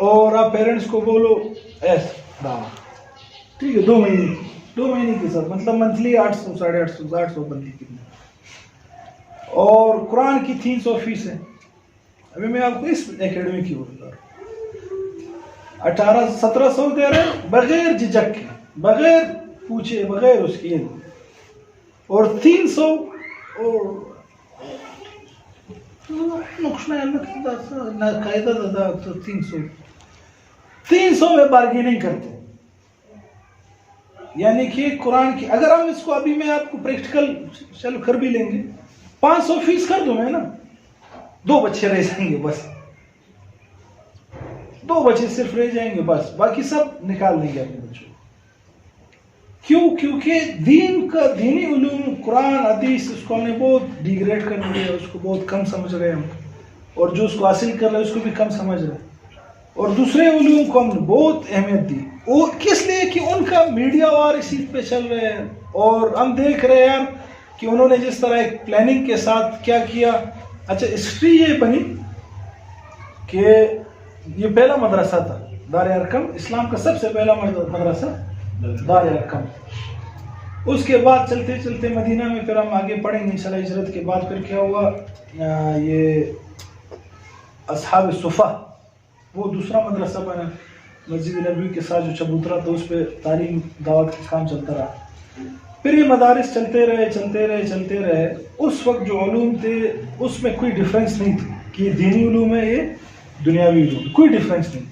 اور آپ پیرنٹس کو بولو ایسا دعویٰ، ٹھیک ہے، 2 مہینے کے ساتھ، مطلب منتھلی 800 850 بنتی کتنے، اور قرآن کی 300 فیس ہے. ابھی میں آپ کو اس اکیڈمی کی بول رہا ہوں، 1700 دے رہے بغیر جھجک کے، بغیر پوچھے، بغیر اس کی، اور 300 اور قاعدہ 300 میں بارگیننگ کرتے ہیں. یعنی کہ قرآن کی اگر ہم اس کو ابھی میں آپ کو پریکٹیکل چلو کر بھی لیں گے، 500 فیس کر دوں میں نا، 2 بچے رہ جائیں گے بس، 2 بچے صرف رہ جائیں گے بس، باقی سب نکال دیں گے اپنے بچوں. کیوں؟ کیونکہ دین کا دینی علوم، قرآن حدیث، اس کو ہم نے بہت ڈیگریڈ کر دیا، اس کو بہت کم سمجھ رہے ہیں ہم، اور جو اس کو حاصل کر رہے ہیں اس کو بھی کم سمجھ رہے ہیں، اور دوسرے علوم کو ہم نے بہت اہمیت دی. وہ کس لیے کہ ان کا میڈیا وار اسی پہ چل رہے ہیں، اور ہم دیکھ رہے ہیں یار کہ انہوں نے جس طرح ایک پلاننگ کے ساتھ کیا کیا. اچھا ہسٹری یہ بنی کہ یہ پہلا مدرسہ تھا دار ارقم، اسلام کا سب سے پہلا مدرسہ دار ارقم. اس کے بعد چلتے چلتے مدینہ میں، پھر ہم آگے پڑھیں گے انشاءاللہ، ہجرت کے بعد پھر کیا ہوا، یہ اصحاب صفہ وہ دوسرا مدرسہ بنا مسجد نبوی کے ساتھ جو چبوترا تھا، اس پہ تعلیم دعوت کا کام چلتا رہا. پھر یہ مدارس چلتے رہے. اس وقت جو علوم تھے اس میں کوئی ڈفرینس نہیں تھی کہ یہ دینی علوم ہے، یہ دنیاوی علوم، کوئی ڈفرینس نہیں.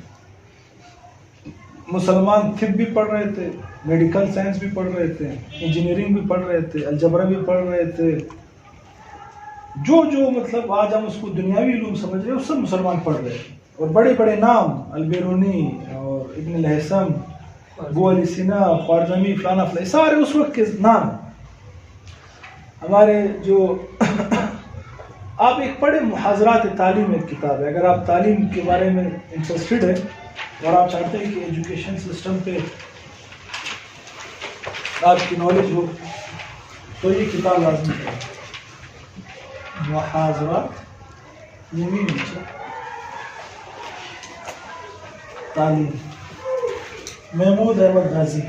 مسلمان طب بھی پڑھ رہے تھے، میڈیکل سائنس بھی پڑھ رہے تھے، انجینئرنگ بھی پڑھ رہے تھے، الجبرا بھی پڑھ رہے تھے، جو مطلب آج ہم اس کو دنیاوی علوم سمجھ رہے ہیں وہ سب مسلمان پڑھ رہے ہیں. اور بڑے بڑے نام، البیرونی اور ابن الہیثم، ابو علی سینا، خوارزمی، فلانا فلانا، سارے اس وقت کے نام. ہمارے جو آپ ایک پڑھے محاضرات تعلیم، ایک کتاب ہے، اگر آپ تعلیم کے بارے میں انٹرسٹڈ ہے اور آپ چاہتے ہیں کہ ایجوکیشن سسٹم پہ آپ کی نالج ہو تو یہ کتاب لازمی ہے، محاضرات تعلیم، محمود احمد غازی،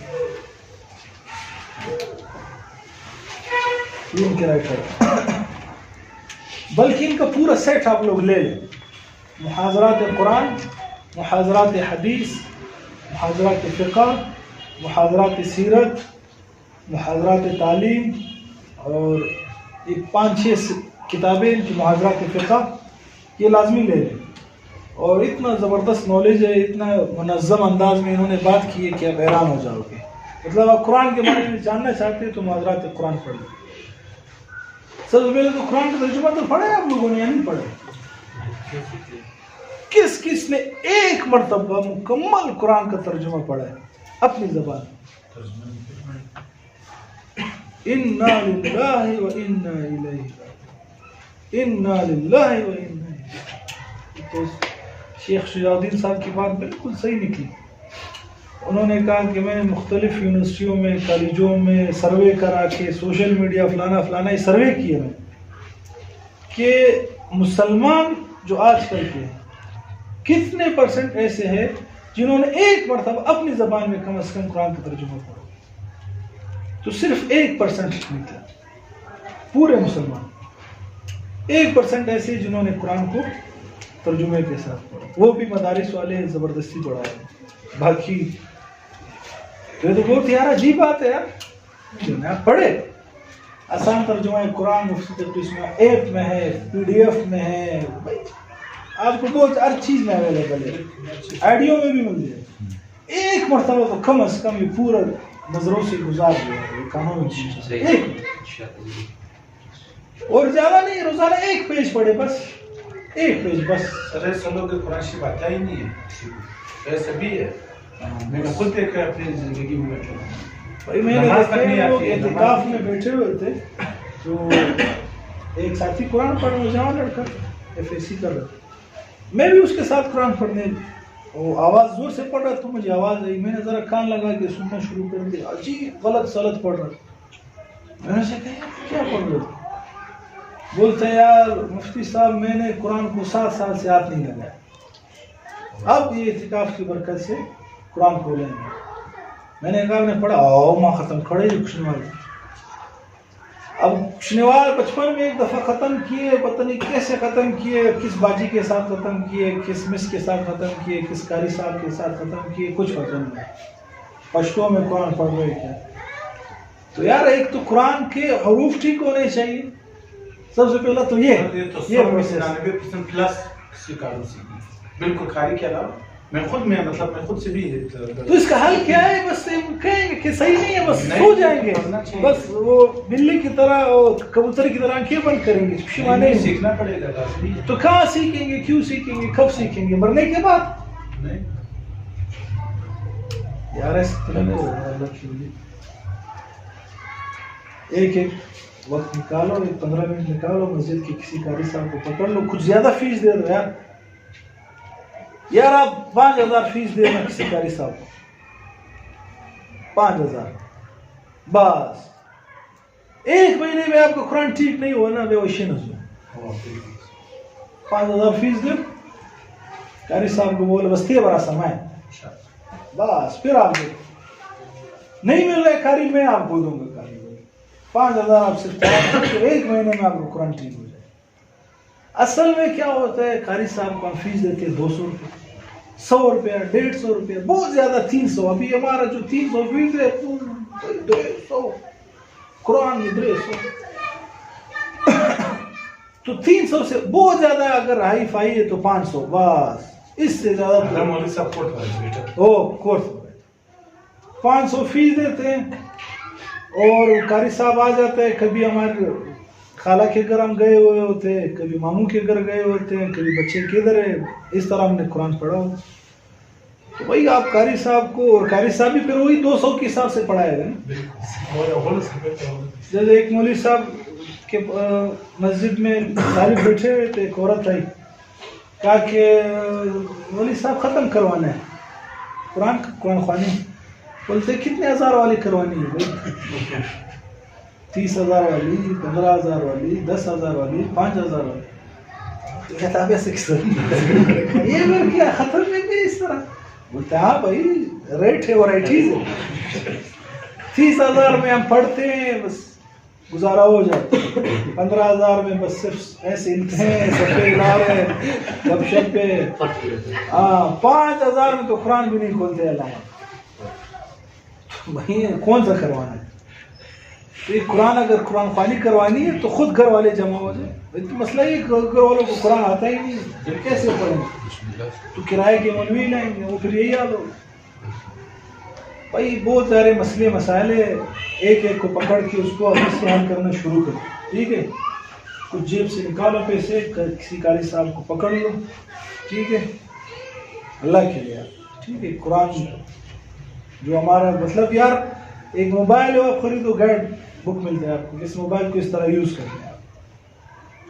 یہ ان کے رائٹر. بلکہ ان کا پورا سیٹ آپ لوگ لے لیں، محاضرات قرآن، محاضرات حدیث، محاضرات فقہ، محاضرات سیرت، محاضرات تعلیم، اور ایک 5-6 کتابیں ان کی محاضرات فقہ، یہ لازمی لے لیں. اور اتنا زبردست نالج ہے، اتنا منظم انداز میں انہوں نے بات کی ہے کہ آپ حیران ہو جاؤ گے. مطلب آپ قرآن کے بارے میں جاننا چاہتے ہیں تو محاضرات قرآن پڑھ لیں. سب سے پہلے تو قرآن کا ترجمہ تو پڑھا ہے آپ لوگوں نے یا نہیں پڑھا؟ کس نے ایک مرتبہ مکمل قرآن کا ترجمہ پڑھا ہے اپنی زبان؟ انا للہ و انا الیہ راجعون، انا للہ و انا الیہ. تو شیخ شجاع الدین صاحب کی بات بالکل صحیح نکلی. انہوں نے کہا کہ میں نے مختلف یونیورسٹیوں میں، کالجوں میں سروے کرا کے، سوشل میڈیا فلانا یہ سروے کیا میں کہ مسلمان جو آج کل کے کتنے % ایسے ہیں جنہوں نے ایک مرتبہ اپنی زبان میں کم از کم قرآن کا ترجمہ پڑھا. تو صرف 1% نکلا پورے مسلمان. 1% ایسے جنہوں نے قرآن کو ترجمے کے ساتھ پڑھا، وہ بھی مدارس والے زبردستی پڑھا ہے. باقی یہ تو بہت یار عجیب بات ہے یار، پڑھے آسان ترجمہ قرآن مفتی تقریباً ایپ میں ہے، PDF میں ہے، آپ کو بہت ہر چیز میں اویلیبل ہے، آڈیو میں بھی مل جائے. ایک مرتبہ تو کم از کم یہ پورا نظروں سے گزار دیا کانوں میں ایک، اور زیادہ نہیں، روزانہ 1 پیج پڑھے، بس 1 پیج بس. ایسے لوگ قرآن شریف آتا ہی نہیں ہے، ایسا بھی ہے. میں نے خود دیکھا اپنی زندگی میں. بھائی میں نے دیکھا لوگ اعتکاف میں بیٹھے ہوئے تھے، تو ایک ساتھی قرآن پڑھنے میں جہاں لڑکا FSC کر رہا تھا، میں بھی اس کے ساتھ قرآن پڑھنے، وہ آواز زور سے پڑھ رہا تھا، مجھے آواز آئی، میں نے ذرا کان لگا کے سننا شروع کر دیا، عجیب غلط سلط پڑھ رہا تھا. میں نے سے کہا کیا پڑھ رہے تھے؟ بولتے یار مفتی صاحب میں نے قرآن کو 7 سال سے ہاتھ نہیں لگایا. اب یہ اعتکاف کی برکت سے قرآن کھولیں گے. میں نے کہا میں نے پڑھا او ماں ختم کھڑے کشنوال. اب کشنوال بچپن میں ایک دفعہ ختم کیے, پتہ نہیں کیسے ختم کیے, کس باجی کے ساتھ ختم کیے, کس مس کے ساتھ ختم کیے, کس قاری صاحب کے ساتھ ختم کیے, کچھ ختم نہیں. پشتوں میں قرآن پڑھ رہے کیا. تو یار ایک تو قرآن کے حروف ٹھیک ہونے چاہیے سب سے پہلا تو یہ پلس بالکل خالی کے علاوہ میں خود سے بھی. تو اس کا حل کیا ہے؟ بس کہیں گے کہ صحیح نہیں ہے, بس سو جائیں گے, بس وہ بلی کی طرح کبوتر کی طرح آنکھیں بند کریں گے. نہیں سیکھنا پڑے گا. تو کہاں سیکھیں گے, کیوں سیکھیں گے, کب سیکھیں گے؟ مرنے کے بعد. نہیں یار ایک وقت نکالو, 15 منٹ نکالو, مسجد کے کسی قاری صاحب کو پکڑ لو, کچھ زیادہ فیس دے دو یار آپ 5000 فیس دے دو کسی قاری صاحب کو, 5000 بس. ایک مہینے میں آپ کا قرآن ٹھیک نہیں ہوا نا بے وشی نظر, 5000 فیس دو قاری صاحب کو, بولے بس تے برا سمائے بس. پھر آپ دے نہیں مل رہے قاری, میں آپ کو دوں گا قاری 5000 آپ صرف تو ایک مہینے میں آپ کو قرآن ٹھیک ہو جائے. اصل میں کیا ہوتا ہے, قاری صاحب کو ہم فیس دیتے ہیں 200 روپے, 100 روپیہ, 150 روپیہ, بہت زیادہ 300. ابھی ہمارا جو 300 فیس ہے 200 قرآن میں 200. تو 300 سے بہت زیادہ اگر ہائی فائی ہے تو 500 بس. اس سے زیادہ کورس 500 فیس دیتے ہیں. اور قاری صاحب آ جاتا ہے, کبھی ہمارے خالہ کے گھر ہم گئے ہوئے ہوتے ہیں, کبھی ماموں کے گھر گئے ہوتے ہیں, کبھی بچے کدھر ہے, اس طرح ہم نے قرآن پڑھا ہو. تو وہی آپ قاری صاحب کو, اور قاری صاحب بھی پھر وہی 200 کے حساب سے پڑھائے گا نا. جیسے ایک مولوی صاحب کے مسجد میں طالب بیٹھے ہوئے تھے, ایک عورت آئی, کہا کہ مولوی صاحب ختم کروانا ہے قرآن خوانی. بولتے کتنے ہزار والی کروانی ہے بھائی؟ 30,000 والی, 15,000 والی, 10,000 والی, 5,000 والی. کہتا ہے ایسے کس طرح یہ مر کیا ختم میں بھی اس طرح. بولتے ہاں بھائی ریٹ ہے, ورائٹیز ہے. 30,000 میں ہم پڑھتے ہیں بس گزارا ہو جاتا ہے, 15,000 میں بس صرف ایسے ہیں سفے لارے گپ شپ پہ. ہاں 5,000 میں تو قرآن بھی نہیں کھولتے علامہ. وہی کون سا کروانا ہے؟ تو یہ قرآن اگر قرآن خوانی کروانی ہے تو خود گھر والے جمع ہو جائیں. تو مسئلہ یہ گھر والوں کو قرآن آتا ہی نہیں, پھر کیسے پڑھیں گے؟ تو کرائے کے مولوی لیں گے, وہ پھر یہی حال ہوگا. بھائی بہت سارے مسئلے مسائل ہیں, ایک ایک کو پکڑ کے اس کو اپنے حل کرنا شروع کرو. ٹھیک ہے, کچھ جیب سے نکالو پیسے, کسی قاری صاحب کو پکڑ لو. ٹھیک ہے, اللہ کے لیے. ٹھیک ہے, قرآن جو ہمارا مطلب یار ایک موبائل ہو آپ خریدو, گائیڈ بک ملتا ہے آپ کو, اس موبائل کو اس طرح یوز کرنا ہے.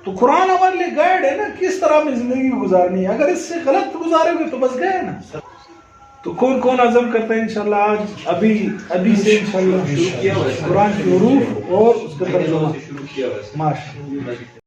تو قرآن ہمارے لیے گائیڈ ہے نا, کس طرح ہمیں زندگی گزارنی ہے. اگر اس سے غلط گزارے گے تو بس گئے نا. تو کون عزم کرتا ہے انشاءاللہ آج ابھی سے انشاءاللہ قرآن کے حروف اور اس کا ترجمہ. ماشاءاللہ.